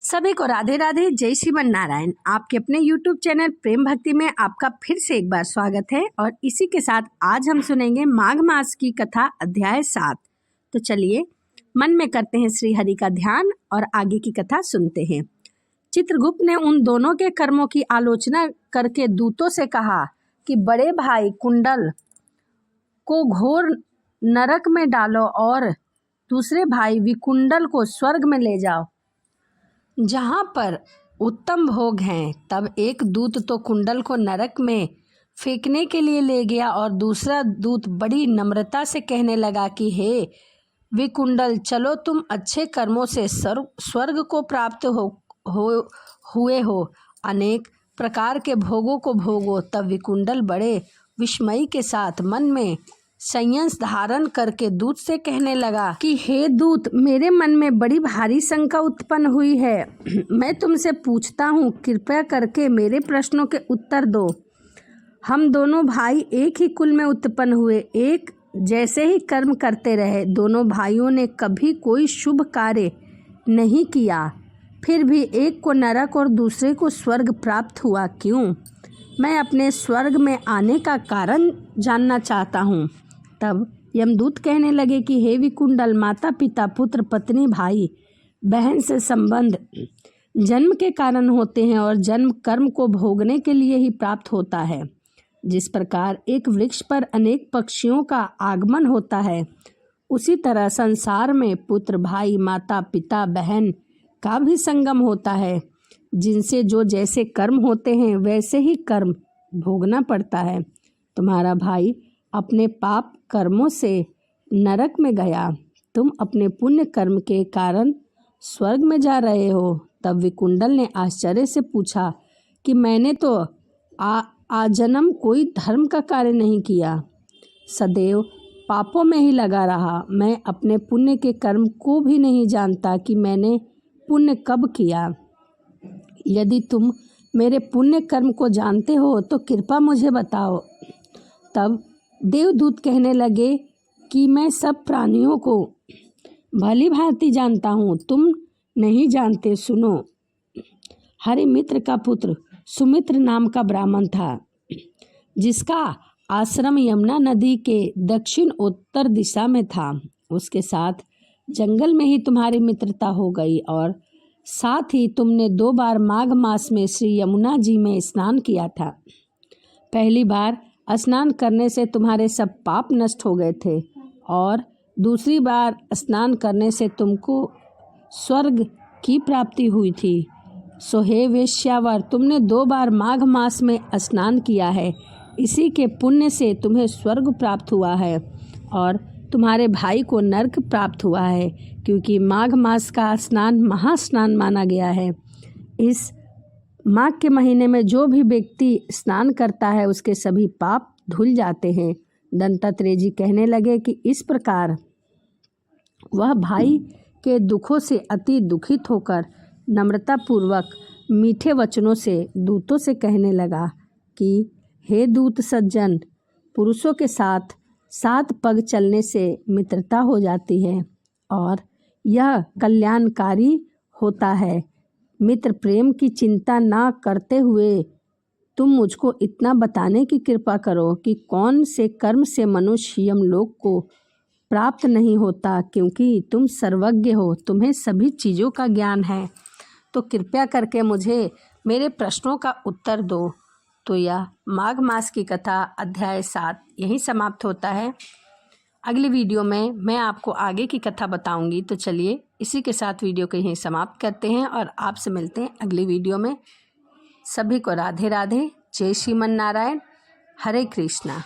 सभी को राधे राधे, जय श्रीमन नारायण। आपके अपने YouTube चैनल प्रेम भक्ति में आपका फिर से एक बार स्वागत है। और इसी के साथ आज हम सुनेंगे माघ मास की कथा अध्याय 7। तो चलिए मन में करते हैं श्री हरि का ध्यान और आगे की कथा सुनते हैं। चित्रगुप्त ने उन दोनों के कर्मों की आलोचना करके दूतों से कहा कि बड़े भाई कुंडल को घोर नरक में डालो और दूसरे भाई विकुंडल को स्वर्ग में ले जाओ, जहाँ पर उत्तम भोग हैं। तब एक दूत तो कुंडल को नरक में फेंकने के लिए ले गया और दूसरा दूत बड़ी नम्रता से कहने लगा कि हे विकुंडल, चलो तुम अच्छे कर्मों से स्वर्ग को प्राप्त हुए हो, अनेक प्रकार के भोगों को भोगो। तब विकुंडल बड़े विस्मय के साथ मन में संयम धारण करके दूत से कहने लगा कि हे दूत, मेरे मन में बड़ी भारी शंका उत्पन्न हुई है। मैं तुमसे पूछता हूँ, कृपया करके मेरे प्रश्नों के उत्तर दो। हम दोनों भाई एक ही कुल में उत्पन्न हुए, एक जैसे ही कर्म करते रहे। दोनों भाइयों ने कभी कोई शुभ कार्य नहीं किया, फिर भी एक को नरक और दूसरे को स्वर्ग प्राप्त हुआ क्यों? मैं अपने स्वर्ग में आने का कारण जानना चाहता हूँ। तब यमदूत कहने लगे कि हे विकुंडल, माता पिता पुत्र पत्नी भाई बहन से संबंध जन्म के कारण होते हैं और जन्म कर्म को भोगने के लिए ही प्राप्त होता है। जिस प्रकार एक वृक्ष पर अनेक पक्षियों का आगमन होता है, उसी तरह संसार में पुत्र भाई माता पिता बहन का भी संगम होता है। जिनसे जो जैसे कर्म होते हैं वैसे ही कर्म भोगना पड़ता है। तुम्हारा भाई अपने पाप कर्मों से नरक में गया, तुम अपने पुण्य कर्म के कारण स्वर्ग में जा रहे हो। तब विकुंडल ने आश्चर्य से पूछा कि मैंने तो आजन्म कोई धर्म का कार्य नहीं किया, सदैव पापों में ही लगा रहा। मैं अपने पुण्य के कर्म को भी नहीं जानता कि मैंने पुण्य कब किया। यदि तुम मेरे पुण्य कर्म को जानते हो तो कृपा मुझे बताओ। तब देवदूत कहने लगे कि मैं सब प्राणियों को भली भांति जानता हूँ, तुम नहीं जानते। सुनो, हरिमित्र का पुत्र सुमित्र नाम का ब्राह्मण था, जिसका आश्रम यमुना नदी के दक्षिण उत्तर दिशा में था। उसके साथ जंगल में ही तुम्हारी मित्रता हो गई और साथ ही तुमने 2 बार माघ मास में श्री यमुना जी में स्नान किया था। पहली बार स्नान करने से तुम्हारे सब पाप नष्ट हो गए थे और दूसरी बार स्नान करने से तुमको स्वर्ग की प्राप्ति हुई थी। सो हे वेश्यावर, तुमने 2 बार माघ मास में स्नान किया है, इसी के पुण्य से तुम्हें स्वर्ग प्राप्त हुआ है और तुम्हारे भाई को नरक प्राप्त हुआ है, क्योंकि माघ मास का स्नान महास्नान माना गया है। इस माघ के महीने में जो भी व्यक्ति स्नान करता है उसके सभी पाप धुल जाते हैं। दंतात्रेय जी कहने लगे कि इस प्रकार वह भाई के दुखों से अति दुखित होकर नम्रतापूर्वक मीठे वचनों से दूतों से कहने लगा कि हे दूत सज्जन, पुरुषों के साथ 7 पग चलने से मित्रता हो जाती है और यह कल्याणकारी होता है। मित्र प्रेम की चिंता ना करते हुए तुम मुझको इतना बताने की कृपा करो कि कौन से कर्म से मनुष्य यमलोक को प्राप्त नहीं होता, क्योंकि तुम सर्वज्ञ हो, तुम्हें सभी चीज़ों का ज्ञान है। तो कृपया करके मुझे मेरे प्रश्नों का उत्तर दो। तो यह माघ मास की कथा अध्याय 7 यहीं समाप्त होता है। अगली वीडियो में मैं आपको आगे की कथा बताऊंगी। तो चलिए इसी के साथ वीडियो को यहीं समाप्त करते हैं और आपसे मिलते हैं अगली वीडियो में। सभी को राधे राधे, जय श्रीमन नारायण, हरे कृष्णा।